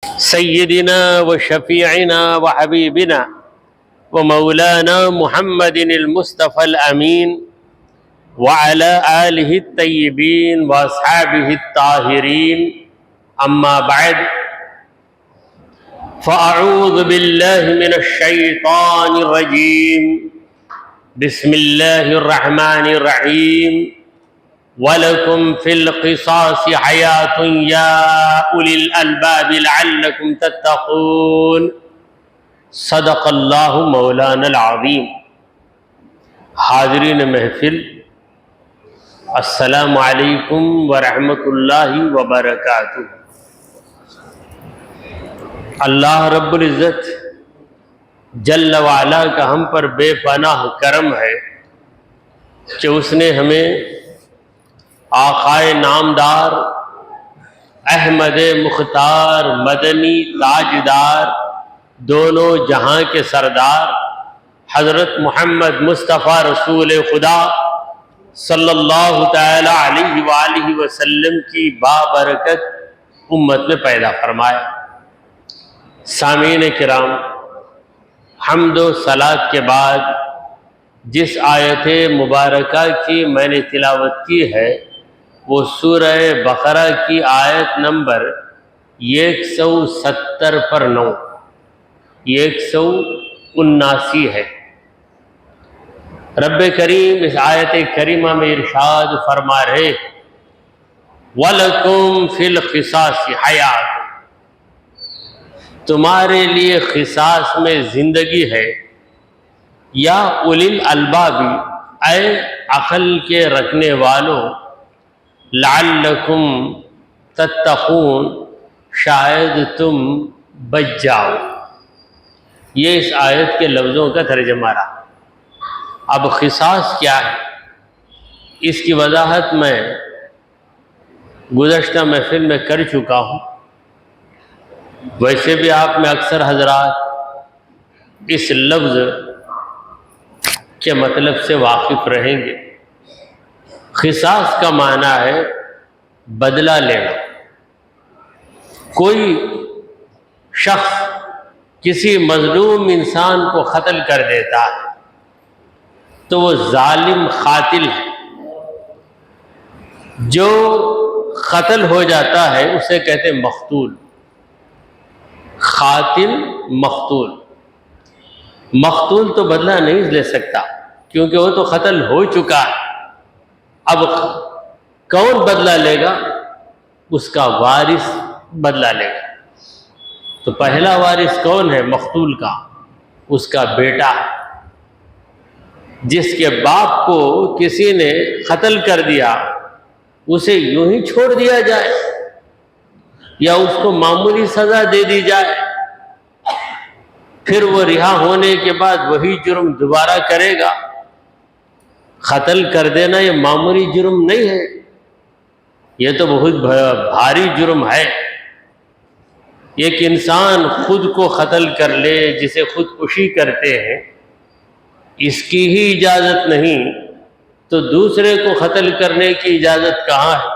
سيدنا وشفيعنا وحبيبنا ومولانا محمد المصطفى الأمين وعلى آله الطيبين وأصحابه الطاهرين. أما بعد، فأعوذ بالله من الشيطان الرجيم. بسم الله الرحمن الرحيم. وَلَكُمْ فِي الْقِصَاصِ حَيَاةٌ يَا أُولِي الْأَلْبَابِ لَعَلَّكُمْ تَتَّقُونَ. صدق اللہ مولانا العظیم. حاضرین محفل، السلام علیکم ورحمۃ اللہ وبرکاتہ. اللہ رب العزت جل وعلا کا ہم پر بے پناہ کرم ہے کہ اس نے ہمیں آقائے نامدار احمد مختار مدنی تاجدار دونوں جہاں کے سردار حضرت محمد مصطفیٰ رسول خدا صلی اللہ تعالی علیہ وآلہ وسلم کی بابرکت امت میں پیدا فرمایا. سامعین کرام، حمد و صلات کے بعد جس آیت مبارکہ کی میں نے تلاوت کی ہے وہ سورہ بقرہ کی آیت نمبر 170 پر 9 179 ہے. رب کریم اس آیت کریمہ میں ارشاد فرما رہے وَلَكُمْ فِي الْقِصَاصِ حَيَاةٌ، تمہارے لیے قصاص میں زندگی ہے. یا اولی الالباب، اے عقل کے رکھنے والوں، لعلکم تتقون، شاید تم بچ جاؤ. یہ اس آیت کے لفظوں کا ترجمہ رہا. اب قصاص کیا ہے اس کی وضاحت میں گزشتہ محفل میں کر چکا ہوں. ویسے بھی آپ میں اکثر حضرات اس لفظ کے مطلب سے واقف رہیں گے. قصاص کا معنی ہے بدلہ لینا. کوئی شخص کسی مظلوم انسان کو قتل کر دیتا ہے تو وہ ظالم قاتل ہے. جو قتل ہو جاتا ہے اسے کہتے ہیں مقتول. قاتل مقتول. مقتول تو بدلہ نہیں لے سکتا کیونکہ وہ تو قتل ہو چکا ہے. اب کون بدلہ لے گا؟ اس کا وارث بدلہ لے گا. تو پہلا وارث کون ہے مقتول کا؟ اس کا بیٹا. جس کے باپ کو کسی نے قتل کر دیا اسے یوں ہی چھوڑ دیا جائے یا اس کو معمولی سزا دے دی جائے پھر وہ رہا ہونے کے بعد وہی جرم دوبارہ کرے گا؟ قتل کر دینا یہ معمولی جرم نہیں ہے، یہ تو بہت بھاری جرم ہے. ایک انسان خود کو قتل کر لے جسے خودکشی کہتے ہیں، اس کی ہی اجازت نہیں تو دوسرے کو قتل کرنے کی اجازت کہاں ہے؟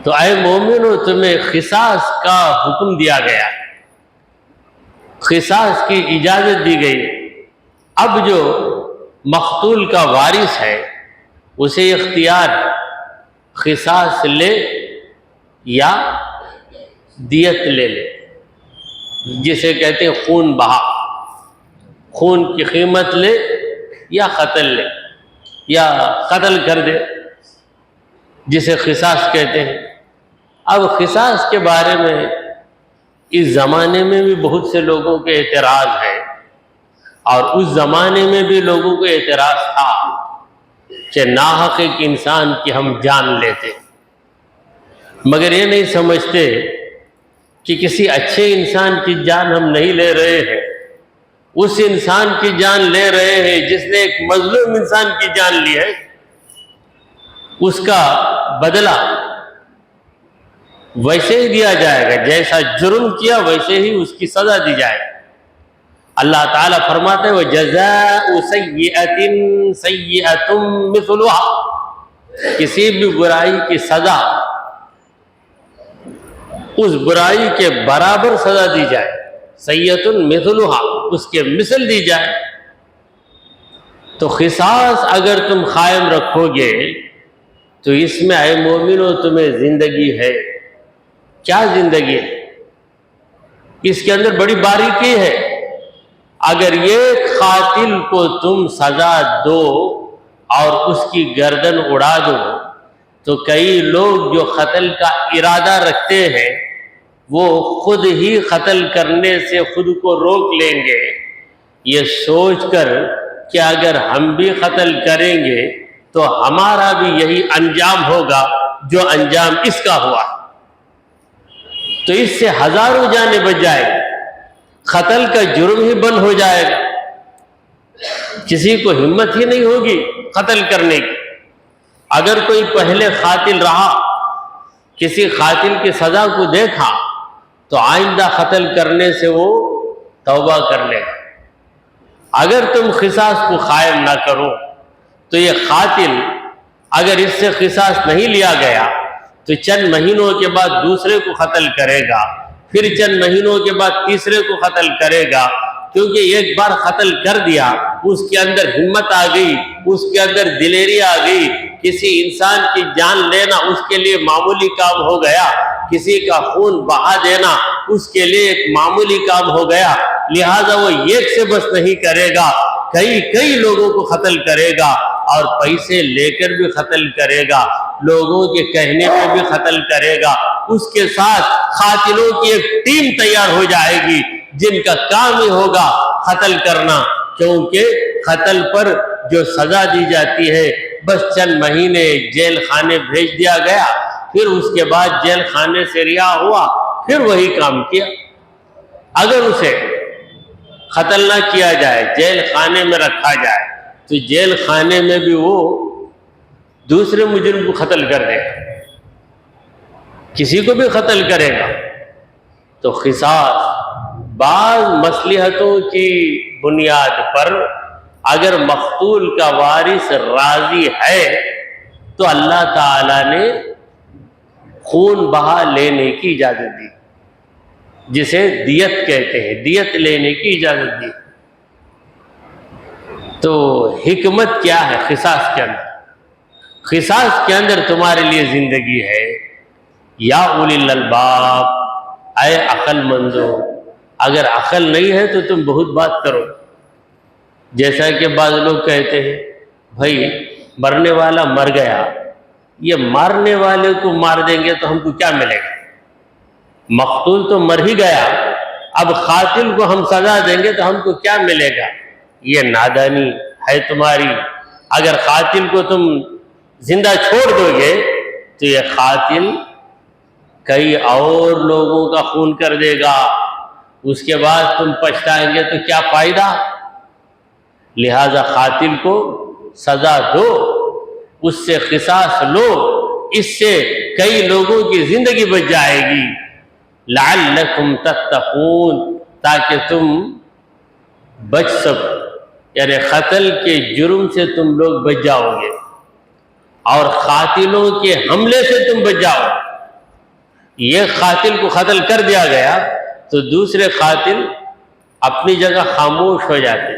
تو اے مومنو، تمہیں قصاص کا حکم دیا گیا، قصاص کی اجازت دی گئی. اب جو مقتول کا وارث ہے اسے اختیار قصاص لے یا دیت لے لے، جسے کہتے ہیں خون بہا. خون کی قیمت لے یا قتل لے یا قتل کر دے، جسے قصاص کہتے ہیں. اب قصاص کے بارے میں اس زمانے میں بھی بہت سے لوگوں کے اعتراض ہے اور اس زمانے میں بھی لوگوں کو اعتراض تھا کہ ناحق ایک انسان کی ہم جان لیتے، مگر یہ نہیں سمجھتے کہ کسی اچھے انسان کی جان ہم نہیں لے رہے ہیں، اس انسان کی جان لے رہے ہیں جس نے ایک مظلوم انسان کی جان لی ہے. اس کا بدلہ ویسے ہی دیا جائے گا، جیسا جرم کیا ویسے ہی اس کی سزا دی جائے گی. اللہ تعالیٰ فرماتے ہیں وَجَزَاءُ سَيِّئَةٍ سَيِّئَةٌ مِثْلُهَا، کسی بھی برائی کی سزا اس برائی کے برابر سزا دی جائے، سیئۃ مثلھا، اس کے مثل دی جائے۔ تو قصاص اگر تم قائم رکھو گے تو اس میں اے مومنو تمہیں زندگی ہے۔ کیا زندگی ہے؟ اس کے اندر بڑی باریکی ہے۔ اگر ایک قاتل کو تم سزا دو اور اس کی گردن اڑا دو تو کئی لوگ جو قتل کا ارادہ رکھتے ہیں وہ خود ہی قتل کرنے سے خود کو روک لیں گے، یہ سوچ کر کہ اگر ہم بھی قتل کریں گے تو ہمارا بھی یہی انجام ہوگا جو انجام اس کا ہوا، تو اس سے ہزاروں جانیں بچ جائے گی، قتل کا جرم ہی بند ہو جائے گا، کسی کو ہمت ہی نہیں ہوگی قتل کرنے کی۔ اگر کوئی پہلے قاتل رہا، کسی قاتل کی سزا کو دیکھا تو آئندہ قتل کرنے سے وہ توبہ کر لے گا۔ اگر تم قصاص کو قائم نہ کرو تو یہ قاتل اگر اس سے قصاص نہیں لیا گیا تو چند مہینوں کے بعد دوسرے کو قتل کرے گا، پھر چند مہینوں کے بعد تیسرے کو قتل کرے گا، کیونکہ ایک بار قتل کر دیا، اس کے اندر ہمت آ گئی، اس کے اندر دلیری آ گئی، کسی انسان کی جان لینا اس کے لیے معمولی کام ہو گیا، کسی کا خون بہا دینا اس کے لیے ایک معمولی کام ہو گیا، لہذا وہ ایک سے بس نہیں کرے گا، کئی لوگوں کو قتل کرے گا اور پیسے لے کر بھی قتل کرے گا، لوگوں کے کہنے پہ بھی قتل کرے گا۔ اس کے ساتھ قاتلوں کی ایک ٹیم تیار ہو جائے گی جن کا کام ہی ہوگا قتل کرنا، کیونکہ قتل پر جو سزا دی جاتی ہے بس چند مہینے جیل خانے بھیج دیا گیا، پھر اس کے بعد جیل خانے سے رہا ہوا، پھر وہی کام کیا۔ اگر اسے قتل نہ کیا جائے، جیل خانے میں رکھا جائے تو جیل خانے میں بھی وہ دوسرے مجرم کو قتل کر دے گا، کسی کو بھی قتل کرے گا۔ تو قصاص بعض مصلحتوں کی بنیاد پر اگر مقتول کا وارث راضی ہے تو اللہ تعالیٰ نے خون بہا لینے کی اجازت دی، جسے دیت کہتے ہیں، دیت لینے کی اجازت دی۔ تو حکمت کیا ہے قصاص کے اندر؟ قصاص کے اندر تمہارے لیے زندگی ہے۔ یا اولی الالباب، اے عقل مندو، اگر عقل نہیں ہے تو تم بہت بات کرو، جیسا کہ بعض لوگ کہتے ہیں بھائی مرنے والا مر گیا، یہ مارنے والے کو مار دیں گے تو ہم کو کیا ملے گا؟ مقتول تو مر ہی گیا، اب قاتل کو ہم سزا دیں گے تو ہم کو کیا ملے گا؟ یہ نادانی ہے تمہاری۔ اگر قاتل کو تم زندہ چھوڑ دو گے تو یہ قاتل کئی اور لوگوں کا خون کر دے گا، اس کے بعد تم پچھتائیں گے تو کیا فائدہ؟ لہذا قاتل کو سزا دو، اس سے قصاص لو، اس سے کئی لوگوں کی زندگی بچ جائے گی۔ لعلکم تتقون، تاکہ تم بچ سکو، یعنی قتل کے جرم سے تم لوگ بچ جاؤ گے اور قاتلوں کے حملے سے تم بچ جاؤ۔ یہ قاتل کو قتل کر دیا گیا تو دوسرے قاتل اپنی جگہ خاموش ہو جاتے،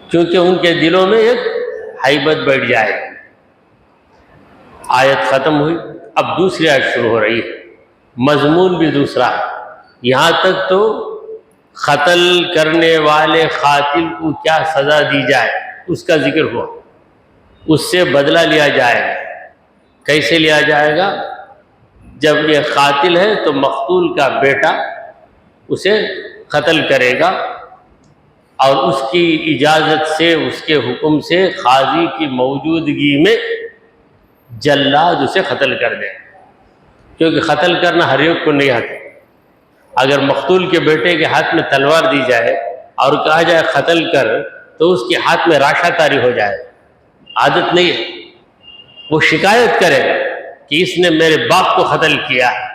کیونکہ ان کے دلوں میں ایک ہیبت بیٹھ جائے۔ آیت ختم ہوئی، اب دوسری آیت شروع ہو رہی ہے، مضمون بھی دوسرا ہے۔ یہاں تک تو قتل کرنے والے قاتل کو کیا سزا دی جائے اس کا ذکر ہوا، اس سے بدلہ لیا جائے گا۔ کیسے لیا جائے گا؟ جب یہ قاتل ہے تو مقتول کا بیٹا اسے قتل کرے گا اور اس کی اجازت سے، اس کے حکم سے، قاضی کی موجودگی میں جلاد اسے قتل کر دے، کیونکہ قتل کرنا ہر ایک کو نہیں آتا۔ اگر مقتول کے بیٹے کے ہاتھ میں تلوار دی جائے اور کہا جائے قتل کر تو اس کے ہاتھ میں راشا طاری ہو جائے، عادت نہیں ہے، وہ شکایت کرے کہ اس نے میرے باپ کو قتل کیا ہے،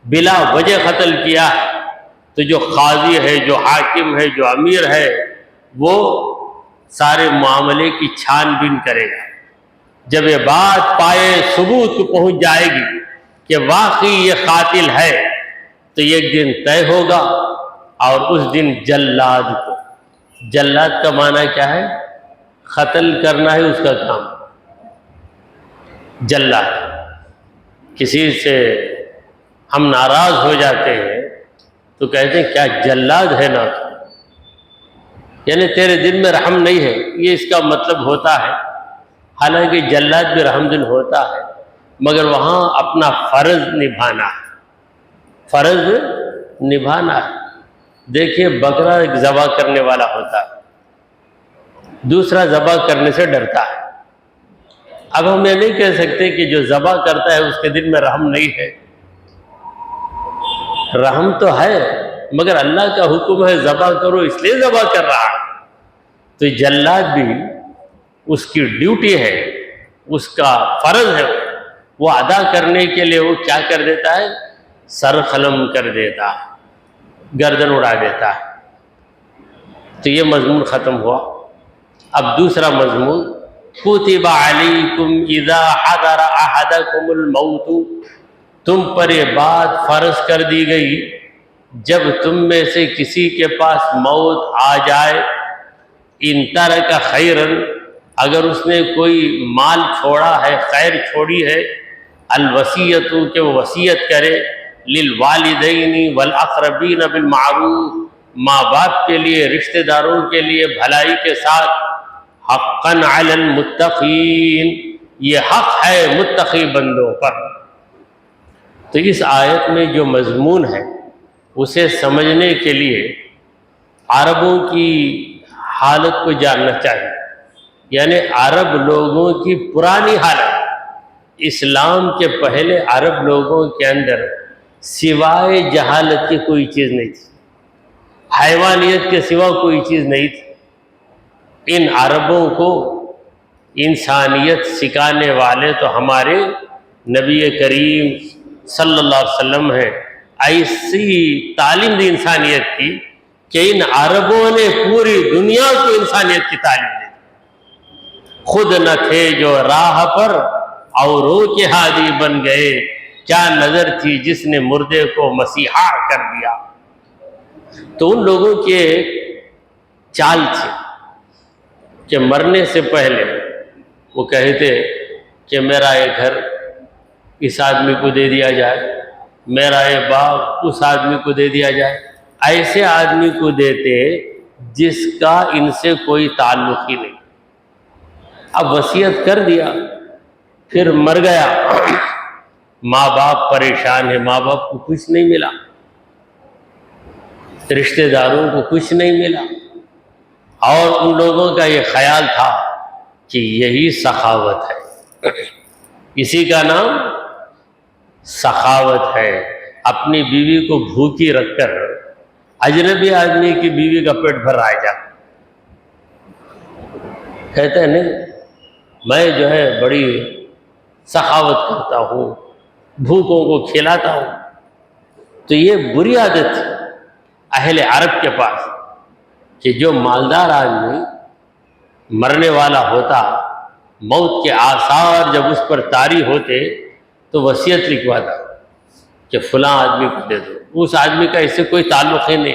بلا وجہ قتل کیا ہے۔ تو جو قاضی ہے، جو حاکم ہے، جو امیر ہے، وہ سارے معاملے کی چھان بین کرے گا۔ جب یہ بات پائے ثبوت کو پہنچ جائے گی کہ واقعی یہ قاتل ہے تو ایک دن طے ہوگا، اور اس دن جلاد کو، جلاد کا معنی کیا ہے؟ قتل کرنا ہے اس کا کام، جلاد۔ کسی سے ہم ناراض ہو جاتے ہیں تو کہتے ہیں کیا جلاد ہے نا تو، یعنی تیرے دل میں رحم نہیں ہے، یہ اس کا مطلب ہوتا ہے۔ حالانکہ جلاد بھی رحم دل ہوتا ہے، مگر وہاں اپنا فرض نبھانا ہے، فرض نبھانا ہے۔ دیکھیے بکرا ایک ذبح کرنے والا ہوتا ہے، دوسرا ذبح کرنے سے ڈرتا ہے۔ اب ہم یہ نہیں کہہ سکتے کہ جو ذبح کرتا ہے اس کے دل میں رحم نہیں ہے، رحم تو ہے، مگر اللہ کا حکم ہے ذبح کرو اس لیے ذبح کر رہا ہے۔ تو جلاد بھی اس کی ڈیوٹی ہے، اس کا فرض ہے، وہ ادا کرنے کے لیے وہ کیا کر دیتا ہے؟ سر قلم کر دیتا ہے، گردن اڑا دیتا ہے۔ تو یہ مضمون ختم ہوا۔ اب دوسرا مضمون، کتب علیکم اذا حضر احدکم الموت، تم پر یہ بات فرض کر دی گئی جب تم میں سے کسی کے پاس موت آ جائے، ان ترک خیرا، اگر اس نے کوئی مال چھوڑا ہے، خیر چھوڑی ہے، الوصیۃ، کہ وہ وصیت کرے، للوالدین والاقربین بالمعروف، ماں باپ کے لیے، رشتہ داروں کے لیے بھلائی کے ساتھ، حقا علی المتقین، یہ حق ہے متقی بندوں پر۔ تو اس آیت میں جو مضمون ہے اسے سمجھنے کے لیے عربوں کی حالت کو جاننا چاہیے، یعنی عرب لوگوں کی پرانی حالت۔ اسلام کے پہلے عرب لوگوں کے اندر سوائے جہالت کی کوئی چیز نہیں تھی، حیوانیت کے سوا کوئی چیز نہیں تھی۔ ان عربوں کو انسانیت سکھانے والے تو ہمارے نبی کریم صلی اللہ علیہ وسلم ہیں۔ ایسی تعلیم دی انسانیت کی کہ ان عربوں نے پوری دنیا کو انسانیت کی تعلیم دی۔ خود نہ تھے جو راہ پر اوروں کے ہادی بن گئے، کیا نظر تھی جس نے مردے کو مسیحا کر دیا۔ تو ان لوگوں کے چال تھی کہ مرنے سے پہلے وہ کہتے کہ میرا یہ گھر اس آدمی کو دے دیا جائے، میرا یہ باغ اس آدمی کو دے دیا جائے، ایسے آدمی کو دیتے جس کا ان سے کوئی تعلق ہی نہیں۔ اب وصیت کر دیا، پھر مر گیا، ماں باپ پریشان ہے، ماں باپ کو کچھ نہیں ملا، رشتہ داروں کو کچھ نہیں ملا، اور ان لوگوں کا یہ خیال تھا کہ یہی سخاوت ہے، اسی کا نام سخاوت ہے۔ اپنی بیوی کو بھوکی رکھ کر اجنبی آدمی کی بیوی کا پیٹ بھر آئے جا، کہتے ہیں نہیں میں جو ہے بڑی سخاوت کرتا ہوں، بھوکوں کو کھلاتا ہوں۔ تو یہ بری عادت تھی اہل عرب کے پاس کہ جو مالدار آدمی مرنے والا ہوتا، موت کے آثار جب اس پر طاری ہوتے تو وصیت لکھواتا کہ فلاں آدمی کو دے دو، اس آدمی کا اس سے کوئی تعلق ہی نہیں،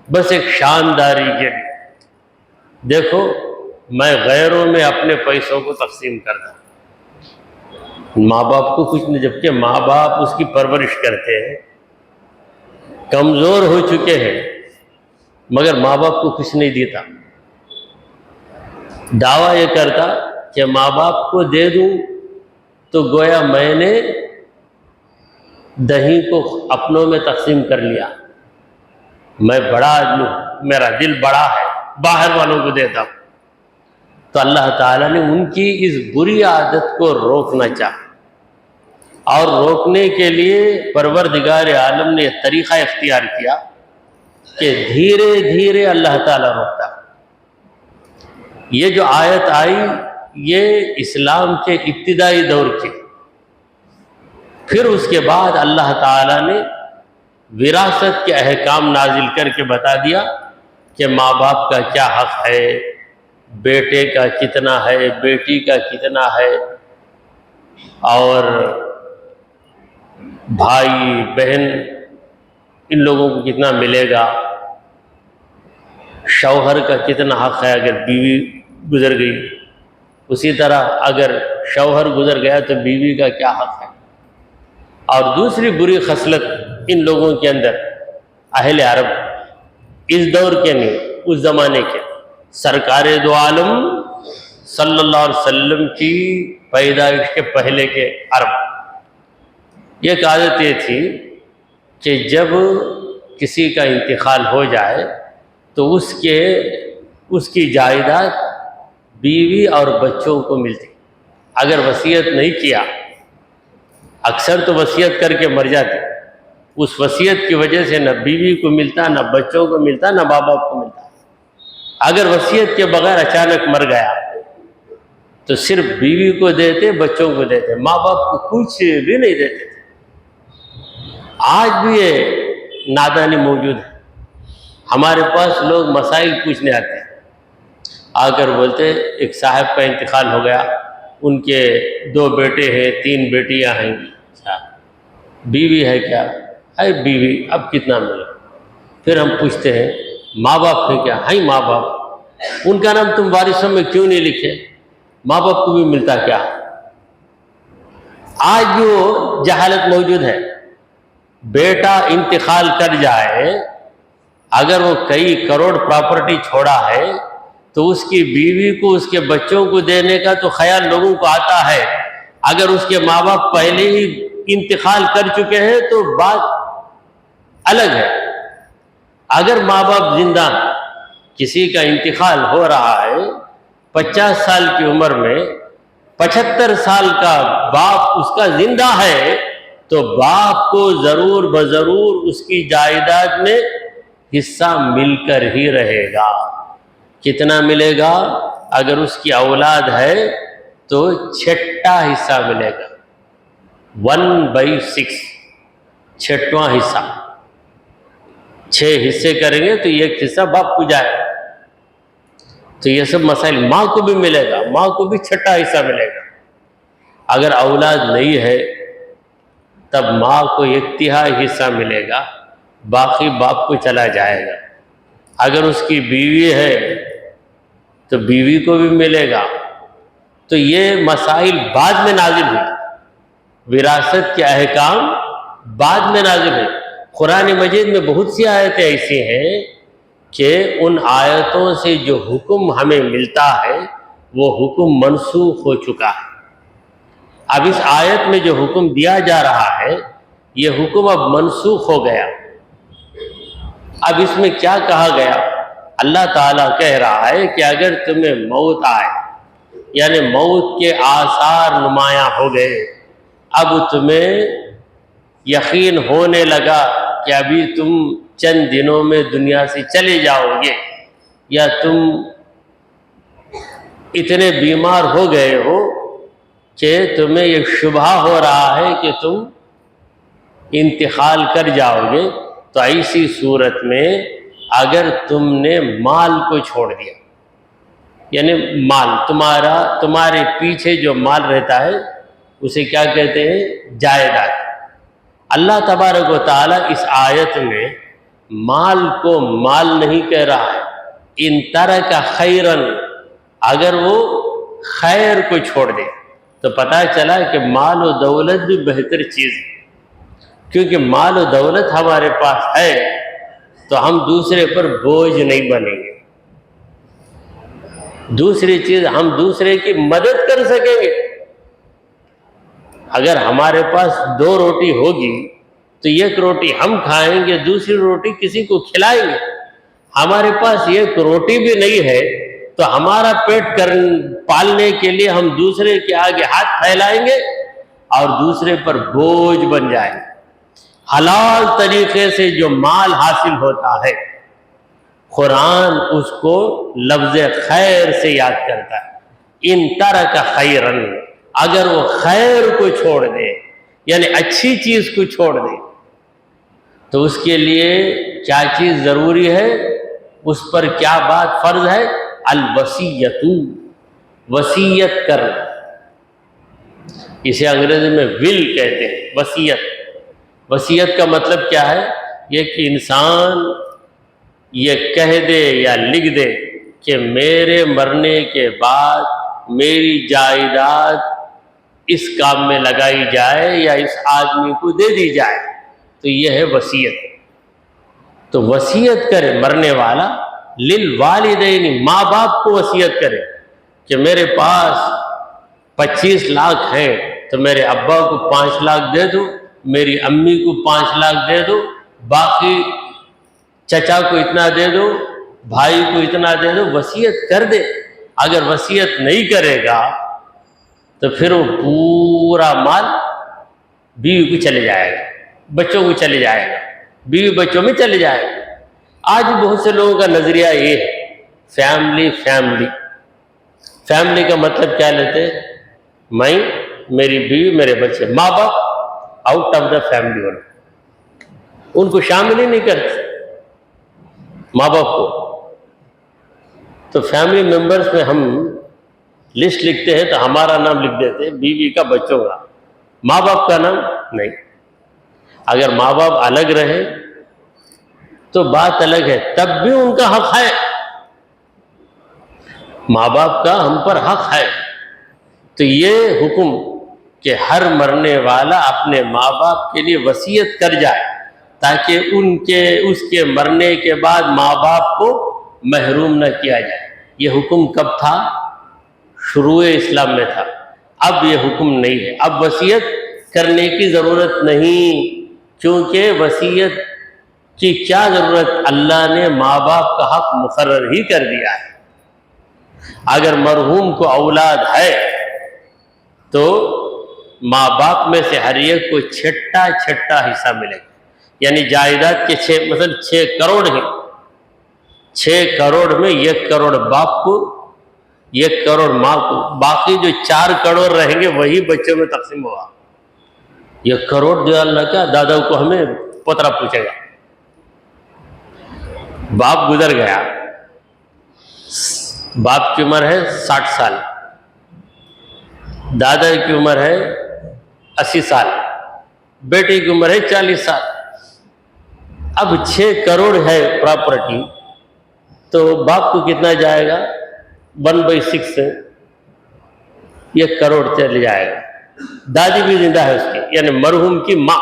بس ایک شانداری کے لیے۔ دیکھو میں غیروں میں اپنے پیسوں کو تقسیم کرتا ہوں، ماں باپ کو کچھ نہیں، جبکہ ماں باپ اس کی پرورش کرتے ہیں، کمزور ہو چکے ہیں، مگر ماں باپ کو کچھ نہیں دیتا۔ دعویٰ یہ کرتا کہ ماں باپ کو دے دوں تو گویا میں نے دہی کو اپنوں میں تقسیم کر لیا، میں بڑا آدمی ہوں، میرا دل بڑا ہے، باہر والوں کو دیتا ہوں۔ تو اللہ تعالیٰ نے ان کی اس بری عادت کو روکنا چاہا، اور روکنے کے لیے پروردگار عالم نے یہ طریقہ اختیار کیا کہ دھیرے دھیرے اللہ تعالیٰ روکتا۔ یہ جو آیت آئی یہ اسلام کے ابتدائی دور کی، پھر اس کے بعد اللہ تعالیٰ نے وراثت کے احکام نازل کر کے بتا دیا کہ ماں باپ کا کیا حق ہے، بیٹے کا کتنا ہے، بیٹی کا کتنا ہے، اور بھائی بہن ان لوگوں کو کتنا ملے گا، شوہر کا کتنا حق ہے اگر بیوی گزر گئی، اسی طرح اگر شوہر گزر گیا تو بیوی کا کیا حق ہے۔ اور دوسری بری خصلت ان لوگوں کے اندر، اہل عرب اس دور کے نہیں اس زمانے کے، سرکار دو عالم صلی اللہ علیہ وسلم کی پیدائش کے پہلے کے عرب، ایک عادت یہ تھی کہ جب کسی کا انتقال ہو جائے تو اس کی جائیداد بیوی اور بچوں کو ملتی، اگر وصیت نہیں کیا، اکثر تو وصیت کر کے مر جاتے، اس وصیت کی وجہ سے نہ بیوی کو ملتا، نہ بچوں کو ملتا، نہ ماں باپ کو ملتا۔ اگر وصیت کے بغیر اچانک مر گیا تو صرف بیوی کو دیتے، بچوں کو دیتے، ماں باپ کو کچھ بھی نہیں دیتے تھے۔ آج بھی یہ نادانی موجود ہے، ہمارے پاس لوگ مسائل پوچھنے آتے ہیں، آ کر بولتے ایک صاحب کا انتقال ہو گیا، ان کے 2 بیٹے ہیں، 3 بیٹیاں ہیں، اچھا بیوی ہے کیا؟ ہے بیوی، اب کتنا ملے؟ پھر ہم پوچھتے ہیں ماں باپ ہے کیا؟ ہے ماں باپ، ان کا نام تم وارثوں میں کیوں نہیں لکھے؟ ماں باپ کو بھی ملتا کیا؟ آج جو جہالت موجود ہے، بیٹا انتقال کر جائے، اگر وہ کئی کروڑ پراپرٹی چھوڑا ہے تو اس کی بیوی کو اس کے بچوں کو دینے کا تو خیال لوگوں کو آتا ہے، اگر اس کے ماں باپ پہلے ہی انتقال کر چکے ہیں تو بات الگ ہے۔ اگر ماں باپ زندہ، کسی کا انتقال ہو رہا ہے 50 سال کی عمر میں، 75 سال کا باپ اس کا زندہ ہے تو باپ کو ضرور بضرور اس کی جائیداد میں حصہ مل کر ہی رہے گا۔ کتنا ملے گا؟ اگر اس کی اولاد ہے تو 6واں حصہ ملے گا، 1/6، 6واں حصہ۔ 6 حصے کریں گے تو 1 حصہ باپ کو جائے گا۔ تو یہ سب مسائل، ماں کو بھی ملے گا، ماں کو بھی 6واں حصہ ملے گا۔ اگر اولاد نہیں ہے تب ماں کو 1/3 حصہ ملے گا، باقی باپ کو چلا جائے گا۔ اگر اس کی بیوی ہے تو بیوی کو بھی ملے گا۔ تو یہ مسائل بعد میں نازل ہوئی، وراثت کے احکام بعد میں نازل ہوئی۔ قرآن مجید میں بہت سی آیتیں ایسی ہیں کہ ان آیتوں سے جو حکم ہمیں ملتا ہے وہ حکم منسوخ ہو چکا ہے۔ اب اس آیت میں جو حکم دیا جا رہا ہے یہ حکم اب منسوخ ہو گیا۔ اب اس میں کیا کہا گیا؟ اللہ تعالیٰ کہہ رہا ہے کہ اگر تمہیں موت آئے، یعنی موت کے آثار نمایاں ہو گئے، اب تمہیں یقین ہونے لگا کہ ابھی تم چند دنوں میں دنیا سے چلے جاؤ گے، یا تم اتنے بیمار ہو گئے ہو کہ تمہیں یہ شبہ ہو رہا ہے کہ تم انتقال کر جاؤ گے، تو ایسی صورت میں اگر تم نے مال کو چھوڑ دیا، یعنی مال تمہارے پیچھے جو مال رہتا ہے اسے کیا کہتے ہیں؟ جائیداد۔ اللہ تبارک و تعالیٰ اس آیت میں مال کو مال نہیں کہہ رہا ہے، ان ترک خیرن، اگر وہ خیر کو چھوڑ دے تو پتہ چلا کہ مال و دولت بھی بہتر چیز ہے، کیونکہ مال و دولت ہمارے پاس ہے تو ہم دوسرے پر بوجھ نہیں بنیں گے۔ دوسری چیز، ہم دوسرے کی مدد کر سکیں گے۔ اگر ہمارے پاس 2 روٹی ہوگی تو 1 روٹی ہم کھائیں گے، دوسری روٹی کسی کو کھلائیں گے۔ ہمارے پاس 1 روٹی بھی نہیں ہے تو ہمارا پیٹ پالنے کے لیے ہم دوسرے کے آگے ہاتھ پھیلائیں گے اور دوسرے پر بوجھ بن جائیں گے۔ حلال طریقے سے جو مال حاصل ہوتا ہے، قرآن اس کو لفظ خیر سے یاد کرتا ہے، ان ترک خیرن، اگر وہ خیر کو چھوڑ دے، یعنی اچھی چیز کو چھوڑ دے، تو اس کے لیے کیا چیز ضروری ہے، اس پر کیا بات فرض ہے؟ الوصیت، وصیت کرنا، اسے انگریزی میں ول کہتے ہیں، وصیت۔ وصیت کا مطلب کیا ہے؟ یہ کہ انسان یہ کہہ دے یا لکھ دے کہ میرے مرنے کے بعد میری جائیداد اس کام میں لگائی جائے یا اس آدمی کو دے دی جائے، تو یہ ہے وصیت۔ تو وصیت کرے مرنے والا للوالدین، ماں باپ کو وصیت کرے کہ میرے پاس 25 لاکھ ہیں تو میرے ابا کو 5 لاکھ دے دو، میری امی کو 5 لاکھ دے دو، باقی چچا کو اتنا دے دو، بھائی کو اتنا دے دو، وصیت کر دے۔ اگر وصیت نہیں کرے گا تو پھر وہ پورا مال بیوی کو چلے جائے گا، بچوں کو چلے جائے گا، بیوی بچوں میں چلے جائے گا۔ آج بہت سے لوگوں کا نظریہ یہ ہے فیملی فیملی فیملی کا مطلب کیا لیتے؟ میں، میری بیوی، میرے بچے، ماں باپ آؤٹ آف دا فیملی والا، ان کو شامل ہی نہیں کرتے ماں باپ کو۔ تو فیملی ممبرز میں ہم لسٹ لکھتے ہیں تو ہمارا نام لکھ دیتے ہیں، بیوی کا، بچوں کا، ماں باپ کا نام نہیں۔ اگر ماں باپ الگ رہے تو بات الگ ہے، تب بھی ان کا حق ہے، ماں باپ کا ہم پر حق ہے۔ تو یہ حکم کہ ہر مرنے والا اپنے ماں باپ کے لیے وصیت کر جائے تاکہ اس کے مرنے کے بعد ماں باپ کو محروم نہ کیا جائے۔ یہ حکم کب تھا؟ شروع اسلام میں تھا، اب یہ حکم نہیں ہے، اب وصیت کرنے کی ضرورت نہیں، کیونکہ وصیت کی کیا ضرورت، اللہ نے ماں باپ کا حق مقرر ہی کر دیا ہے۔ اگر مرحوم کو اولاد ہے تو ماں باپ میں سے ہر ایک کو چھٹا حصہ ملے گا، یعنی جائیداد کے 6 کروڑ ہیں، 6 کروڑ میں 1 کروڑ باپ کو، 1 کروڑ ماں کو، باقی جو 4 کروڑ رہیں گے وہی بچوں میں تقسیم ہوگا۔ 1 کروڑ دیا اللہ کیا، دادا کو ہمیں پوترا پوچھے گا۔ باپ گزر گیا، باپ کی عمر ہے 60 سال، دادا کی عمر ہے 80 سال، بیٹے کی عمر ہے 40 سال۔ اب 6 کروڑ ہے پراپرٹی، تو باپ کو کتنا جائے گا؟ 1/6 سے 1 کروڑ چل جائے گا۔ دادی بھی زندہ ہے اس کی، یعنی مرحوم کی ماں،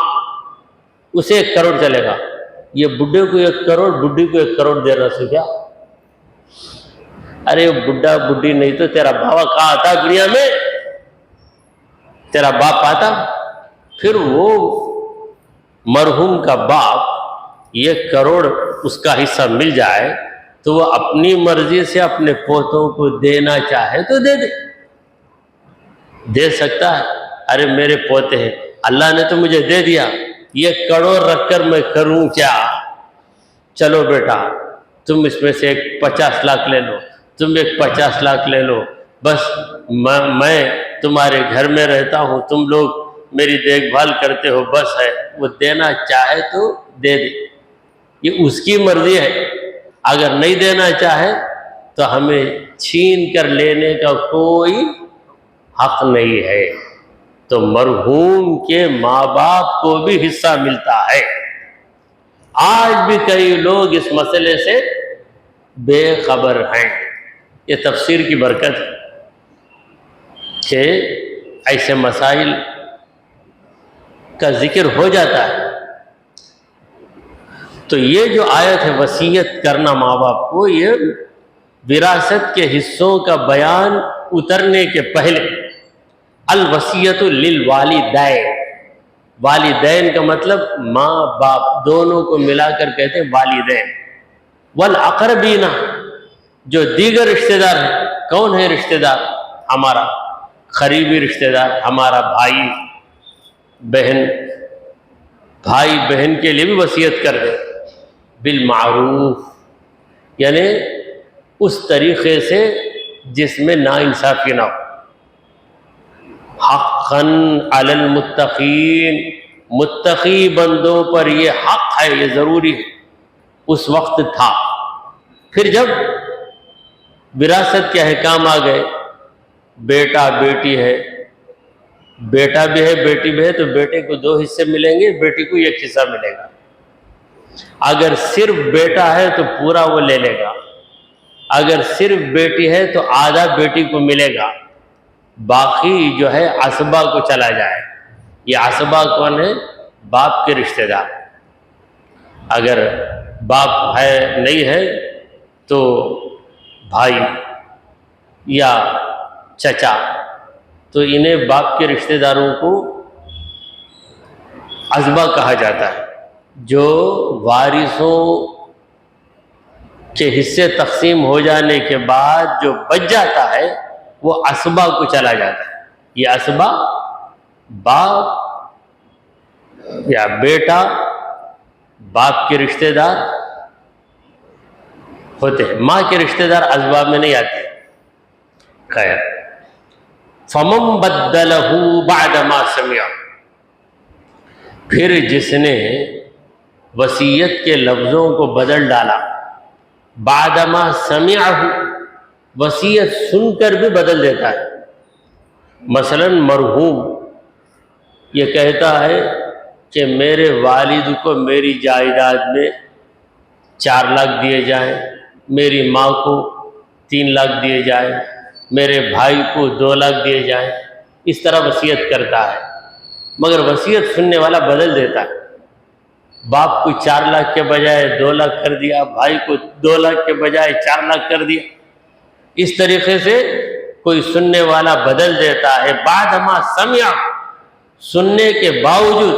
اسے 1 کروڑ چلے گا۔ یہ بڈھے کو 1 کروڑ، بڈھی کو 1 کروڑ دینا سیکھا؟ ارے بڈھا بڈھی نہیں تو تیرا بابا کہاں آتا دنیا میں؟ تیرا باپ آتا؟ پھر وہ مرحوم کا باپ 1 کروڑ اس کا حصہ مل جائے تو وہ اپنی مرضی سے اپنے پوتوں کو دینا چاہے تو دے سکتا ہے۔ ارے میرے پوتے ہیں، اللہ نے تو مجھے دے دیا، 1 کروڑ رکھ کر میں کروں کیا؟ چلو بیٹا تم اس میں سے 50 لاکھ لے لو، تم 50 لاکھ لے لو، بس میں تمہارے گھر میں رہتا ہوں، تم لوگ میری دیکھ بھال کرتے ہو، بس ہے۔ وہ دینا چاہے تو دے دے، یہ اس کی مرضی ہے۔ اگر نہیں دینا چاہے تو ہمیں چھین کر لینے کا کوئی حق نہیں ہے۔ تو مرحوم کے ماں باپ کو بھی حصہ ملتا ہے۔ آج بھی کئی لوگ اس مسئلے سے بے خبر ہیں۔ یہ تفسیر کی برکت ہے کہ ایسے مسائل کا ذکر ہو جاتا ہے۔ تو یہ جو آیت ہے وصیت کرنا ماں باپ کو، یہ وراثت کے حصوں کا بیان اترنے کے پہلے الوصیت للوالدین، والدین کا مطلب ماں باپ دونوں کو ملا کر کہتے ہیں والدین، والاقربین جو دیگر رشتہ دار ہیں۔ کون ہے رشتہ دار؟ ہمارا قریبی رشتہ دار، ہمارا بھائی بہن، بھائی بہن کے لیے بھی وصیت کر دے بالمعروف، یعنی اس طریقے سے جس میں ناانصافی نہ ہو۔ حقاً علی المتقین، متقی بندوں پر یہ حق ہے، یہ ضروری ہے، اس وقت تھا۔ پھر جب وراثت کے احکام آ گئے، بیٹا بیٹی ہے بیٹا بھی ہے بیٹی بھی ہے تو بیٹے کو 2 حصے ملیں گے، بیٹی کو 1 حصہ ملے گا۔ اگر صرف بیٹا ہے تو پورا وہ لے لے گا، اگر صرف بیٹی ہے تو آدھا بیٹی کو ملے گا، باقی جو ہے عصبہ کو چلا جائے۔ یہ عصبہ کون ہے؟ باپ کے رشتہ دار۔ اگر باپ ہے نہیں ہے تو بھائی یا چچا، تو انہیں باپ کے رشتہ داروں کو عصبہ کہا جاتا ہے۔ جو وارثوں کے حصے تقسیم ہو جانے کے بعد جو بچ جاتا ہے وہ عصبہ کو چلا جاتا ہے۔ یہ عصبہ باپ یا بیٹا باپ کے رشتہ دار ہوتے ہیں، ماں کے رشتہ دار عصبہ میں نہیں آتے۔ خیر، فَمَن بَدَّلَهُ بَعْدَ مَا سَمِعَ، پھر جس نے وصیت کے لفظوں کو بدل ڈالا، بعد ما سمعہ، وصیت سن کر بھی بدل دیتا ہے۔ مثلا مرحوم یہ کہتا ہے کہ میرے والد کو میری جائیداد میں 4 لاکھ دیے جائیں، میری ماں کو 3 لاکھ دیے جائیں، میرے بھائی کو 2 لاکھ دیے جائیں، اس طرح وصیت کرتا ہے، مگر وصیت سننے والا بدل دیتا ہے۔ باپ کو 4 لاکھ کے بجائے 2 لاکھ کر دیا، بھائی کو 2 لاکھ کے بجائے 4 لاکھ کر دیا۔ اس طریقے سے کوئی سننے والا بدل دیتا ہے۔ بعد ما سمع، سننے کے باوجود،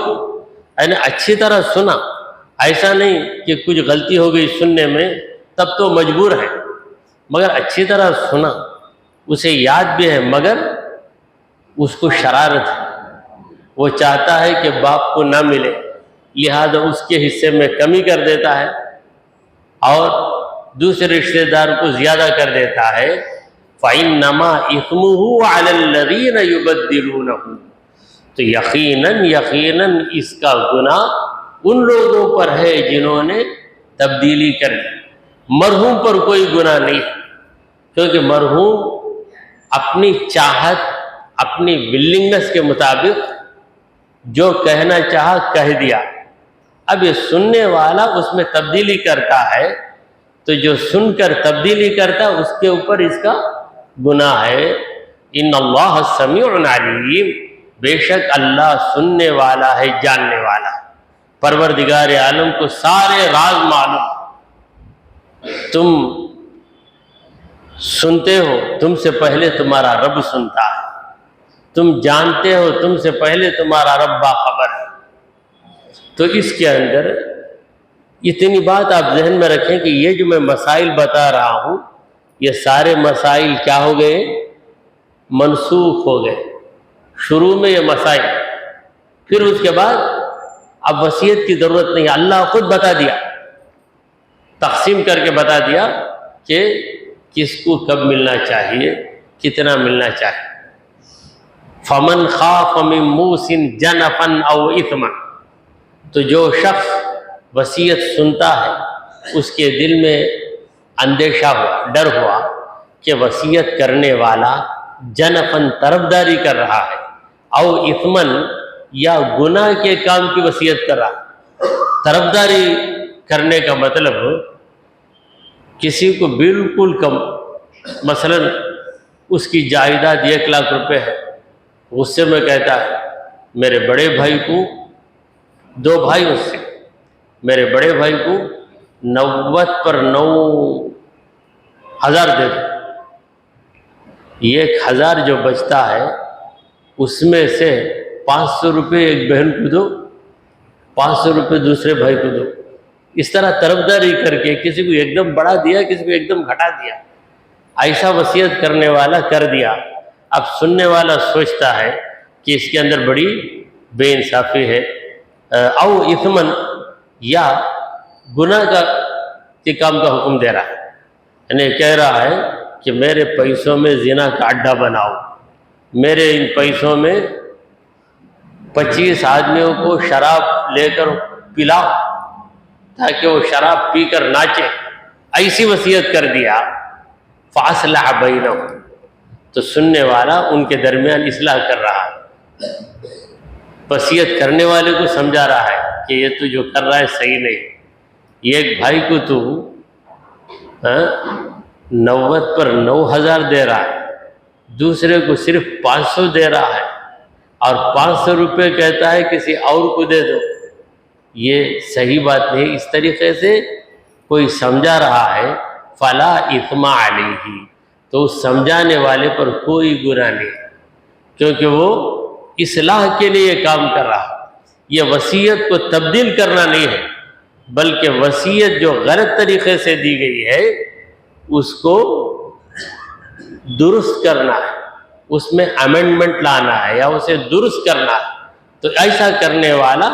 یعنی اچھی طرح سنا، ایسا نہیں کہ کچھ غلطی ہو گئی سننے میں تب تو مجبور ہے، مگر اچھی طرح سنا، اسے یاد بھی ہے، مگر اس کو شرارت ہے، وہ چاہتا ہے کہ باپ کو نہ ملے، لہذا اس کے حصے میں کمی کر دیتا ہے اور دوسرے رشتہ دار کو زیادہ کر دیتا ہے۔ فَإِنَّمَا إِثْمُهُ عَلَى الَّذِينَ يُبَدِّلُونَهُ، تو یقیناً اس کا گناہ ان لوگوں پر ہے جنہوں نے تبدیلی کر دی۔ مرحوم پر کوئی گناہ نہیں ہے، کیونکہ مرحوم اپنی چاہت، اپنی ولنگنس کے مطابق جو کہنا چاہا کہہ دیا۔ اب یہ سننے والا اس میں تبدیلی کرتا ہے، تو جو سن کر تبدیلی کرتا ہے اس کے اوپر اس کا گناہ ہے۔ ان اللہ سمیع علیم، بے شک اللہ سننے والا ہے، جاننے والا ہے۔ پروردگار عالم کو سارے راز معلوم۔ تم سنتے ہو، تم سے پہلے تمہارا رب سنتا ہے، تم جانتے ہو، تم سے پہلے تمہارا رب باخبر ہے۔ تو اس کے اندر اتنی بات آپ ذہن میں رکھیں کہ یہ جو میں مسائل بتا رہا ہوں، یہ سارے مسائل کیا ہو گئے؟ منسوخ ہو گئے۔ شروع میں یہ مسائل، پھر اس کے بعد اب وصیت کی ضرورت نہیں، اللہ خود بتا دیا، تقسیم کر کے بتا دیا کہ کس کو کب ملنا چاہیے، کتنا ملنا چاہیے۔ فَمَنْ خَافَ مِن مُوصٍ جَنَفًا أَوْ إِثْمًا، تو جو شخص وصیت سنتا ہے اس کے دل میں اندیشہ ہوا، ڈر ہوا کہ وصیت کرنے والا جنفن طرفداری کر رہا ہے، او اثمن یا گناہ کے کام کی وصیت کر رہا ہے۔ طرفداری کرنے کا مطلب کسی کو بالکل کم، مثلا اس کی جائیداد 1 لاکھ روپے ہے، غصے میں کہتا ہے میرے بڑے بھائی کو، 2 بھائی اس سے، میرے بڑے بھائی کو 90 پر 9,000 دے دو، 1,000 جو بچتا ہے اس میں سے 500 روپے ایک بہن کو دو، 500 روپے دوسرے بھائی کو دو۔ اس طرح طرفداری کر کے کسی کو ایک دم بڑھا دیا، کسی کو ایک دم گھٹا دیا، ایسا وصیت کرنے والا کر دیا۔ اب سننے والا سوچتا ہے کہ اس کے اندر بڑی بے انصافی ہے، او اثمن یا گناہ کے کام کا حکم دے رہا ہے، یعنی کہہ رہا ہے کہ میرے پیسوں میں زنا کا اڈا بناؤ، میرے ان پیسوں میں 25 آدمیوں کو شراب لے کر پلاؤ تاکہ وہ شراب پی کر ناچے، ایسی وصیت کر دیا۔ فاصلح بینہم، تو سننے والا ان کے درمیان اصلاح کر رہا ہے، وصیت کرنے والے کو سمجھا رہا ہے کہ یہ تو جو کر رہا ہے صحیح نہیں. یہ ایک بھائی کو تو 90 پر 9,000 دے رہا ہے, دوسرے کو صرف 500 دے رہا ہے, اور 500 روپے کہتا ہے کسی اور کو دے دو. یہ صحیح بات نہیں. اس طریقے سے کوئی سمجھا رہا ہے فلا اثم علیہ, تو اس سمجھانے والے پر کوئی گناہ نہیں, کیونکہ وہ اصلاح کے لیے یہ کام کر رہا ہے. یہ وصیت کو تبدیل کرنا نہیں ہے, بلکہ وصیت جو غلط طریقے سے دی گئی ہے اس کو درست کرنا ہے, اس میں امینڈمنٹ لانا ہے یا اسے درست کرنا ہے. تو ایسا کرنے والا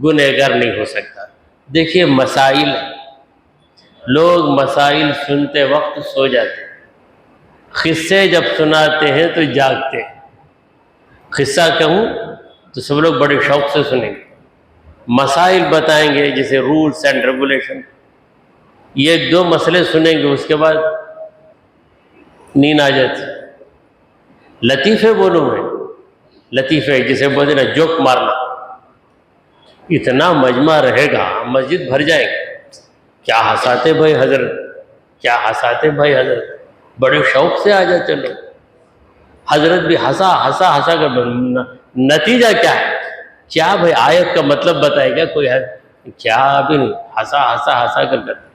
گنہگار نہیں ہو سکتا. دیکھیے مسائل, لوگ مسائل سنتے وقت سو جاتے ہیں, قصے جب سناتے ہیں تو جاگتے ہیں. قصہ کہوں تو سب لوگ بڑے شوق سے سنیں گے, مسائل بتائیں گے جیسے رولز اینڈ ریگولیشن, یہ 2 مسئلے سنیں گے, اس کے بعد نیند آ جاتی. لطیفے بولوں میں, لطیفے جسے بولتے نا جوک مارنا, اتنا مجمع رہے گا مسجد بھر جائے گا. کیا ہنساتے بھائی حضرت, کیا ہنساتے بھائی حضرت, بڑے شوق سے آ جاتے لوگ. حضرت بھی ہنسا ہنسا ہنسا کر نتیجہ کیا ہے, کیا بھائی آیت کا مطلب بتائے گا کوئی ہے, کیا بھی نہیں, ہنسا ہنسا ہنسا کر کرتے.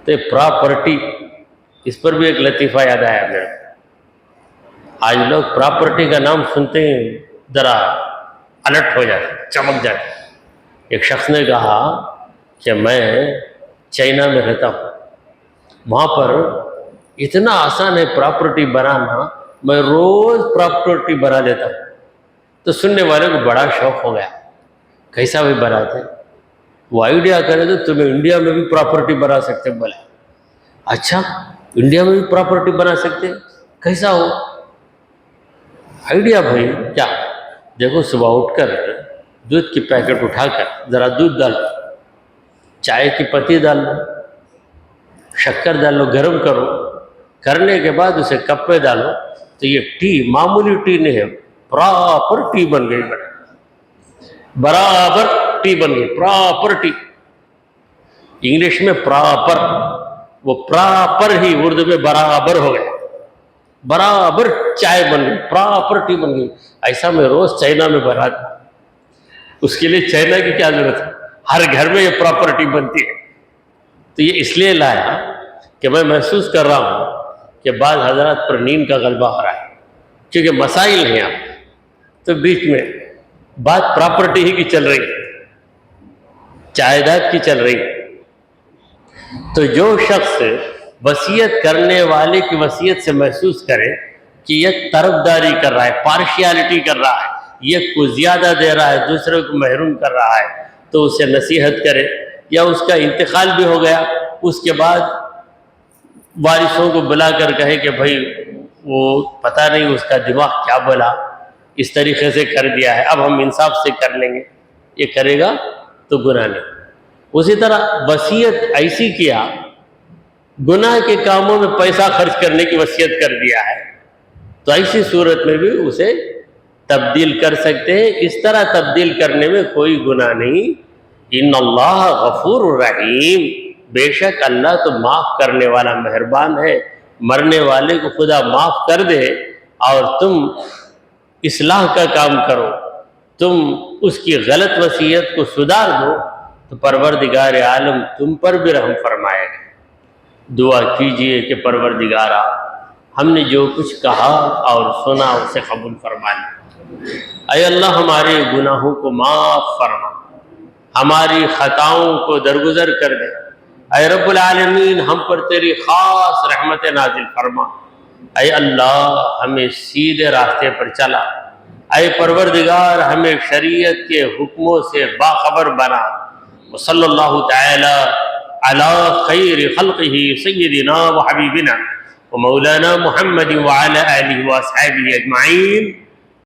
تو پراپرٹی, اس پر بھی ایک لطیفہ یاد آیا میرے. آج لوگ پراپرٹی کا نام سنتے ہی ذرا الرٹ ہو جاتے, چمک جاتے. ایک شخص نے کہا کہ میں چائنا میں رہتا ہوں, وہاں پر اتنا آسان ہے پراپرٹی بنانا, میں روز پراپرٹی بنا لیتا ہوں. تو سننے والے کو بڑا شوق ہو گیا, کیسا بھی بناتے, وہ آئیڈیا کرے تو تمہیں انڈیا میں بھی پراپرٹی بنا سکتے. بولے اچھا انڈیا میں بھی پراپرٹی بنا سکتے, کیسا ہو آئیڈیا بھائی؟ کیا دیکھو, صبح اٹھ کر دودھ کی پیکٹ اٹھا کر ذرا دودھ ڈالو, چائے کی پتی ڈال لو, شکر ڈال لو, گرم کرو, کرنے کے بعد اسے کپ پہ ڈالو, تو یہ ٹی معمولی ٹی نہیں ہے, پراپر ٹی بن گئی, برابر ٹی بن گئی, پراپر ٹی. انگلش میں پراپر, وہ پراپر ہی اردو میں برابر ہو گیا, برابر چائے بن گئی, پراپر ٹی بن گئی. ایسا میں روز چائنا میں بناتا. اس کے لیے چائنا کی کیا ضرورت ہے, ہر گھر میں یہ پراپرٹی بنتی ہے. تو یہ اس لیے لایا کہ میں محسوس کر رہا ہوں کہ بعض حضرات پر نیند کا غلبہ ہو رہا ہے, کیونکہ مسائل ہیں آپ, تو بیچ میں بات پراپرٹی ہی کی چل رہی ہے, جائیداد کی چل رہی ہے. تو جو شخص وصیت کرنے والے کی وصیت سے محسوس کرے کہ یہ طرفداری کر رہا ہے, پارشیالٹی کر رہا ہے, یہ کو زیادہ دے رہا ہے, دوسرے کو محروم کر رہا ہے, تو اسے نصیحت کرے. یا اس کا انتقال بھی ہو گیا, اس کے بعد وارثوں کو بلا کر کہے کہ بھائی وہ پتہ نہیں اس کا دماغ کیا بولا, اس طریقے سے کر دیا ہے, اب ہم انصاف سے کر لیں گے, یہ کرے گا تو گناہ نہیں. اسی طرح وصیت ایسی کیا, گناہ کے کاموں میں پیسہ خرچ کرنے کی وصیت کر دیا ہے, تو ایسی صورت میں بھی اسے تبدیل کر سکتے ہیں. اس طرح تبدیل کرنے میں کوئی گناہ نہیں. ان اللہ غفور رحیم, بے شک اللہ تو معاف کرنے والا مہربان ہے. مرنے والے کو خدا معاف کر دے اور تم اصلاح کا کام کرو, تم اس کی غلط وصیت کو سدھار دو, تو پروردگار عالم تم پر بھی رحم فرمائے گا. دعا کیجئے کہ پروردگارا ہم نے جو کچھ کہا اور سنا اسے قبول فرما لے. اے اللہ ہمارے گناہوں کو معاف فرما, ہماری خطاؤں کو درگزر کر دے. اے رب العالمین ہم پر تیری خاص رحمت نازل فرما. اے اللہ ہمیں سیدھے راستے پر چلا. اے پروردگار ہمیں شریعت کے حکموں سے باخبر بنا. وصلی اللہ تعالی علی خیر خلقہ سیدنا و حبیبنا و مولانا محمد وعلی آلہ و اصحابہ اجمعین.